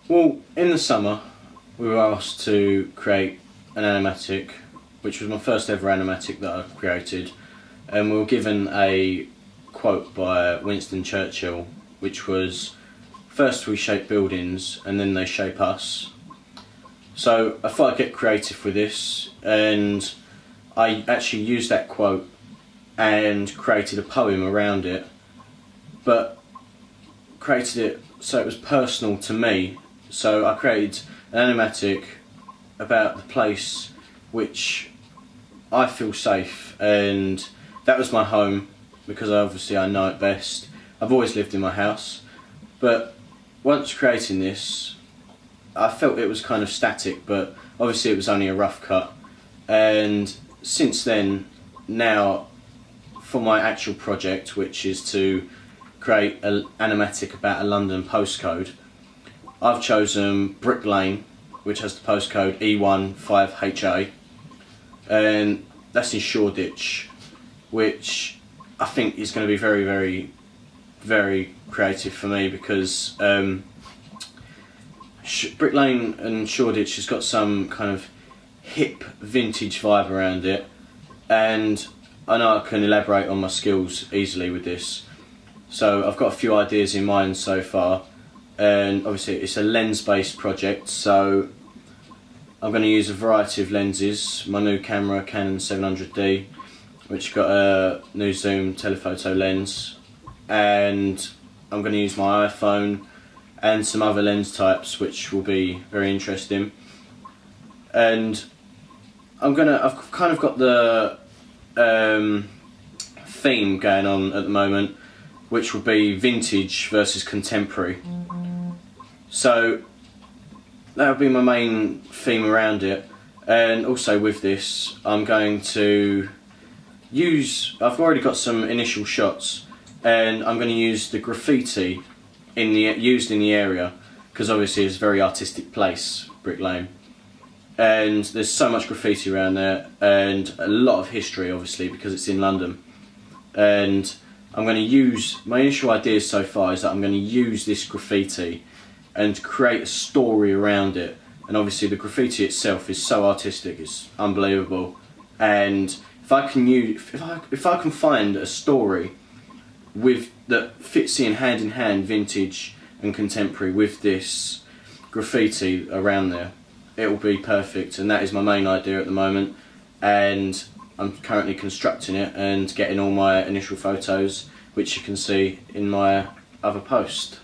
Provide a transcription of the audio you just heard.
Well, in the summer we were asked to create an animatic, which was my first ever animatic that I created, and we were given a quote by Winston Churchill, which was, "First we shape buildings and then they shape us." So I thought I'd get creative with this, and I actually used that quote and created a poem around it, but created it so it was personal to me. So I created an animatic about the place which I feel safe, and that was my home, because obviously I know it best. I've always lived in my house, but once creating this I felt it was kind of static, but obviously it was only a rough cut, and since then, now for my actual project, which is to create an animatic about a London postcode, I've chosen Brick Lane, which has the postcode E15HA, and that's in Shoreditch, which I think is going to be very, very, very creative for me, because Brick Lane and Shoreditch has got some kind of hip vintage vibe around it, and I know I can elaborate on my skills easily with this. So I've got a few ideas in mind so far, and obviously it's a lens based project, so I'm going to use a variety of lenses. My new camera, Canon 700D, which got a new zoom telephoto lens, and I'm going to use my iPhone and some other lens types, which will be very interesting. And I've kind of got the theme going on at the moment, which will be vintage versus contemporary. So that'll be my main theme around it. And also with this, I'm going to I've already got some initial shots, and I'm going to use the graffiti used in the area, because obviously it's a very artistic place, Brick Lane, and there's so much graffiti around there, and a lot of history obviously because it's in London. And I'm going to use, my initial ideas so far is that I'm going to use this graffiti and create a story around it, and obviously the graffiti itself is so artistic, it's unbelievable. And if I can find a story that fits in hand, vintage and contemporary, with this graffiti around there, it will be perfect. And that is my main idea at the moment, and I'm currently constructing it and getting all my initial photos, which you can see in my other post.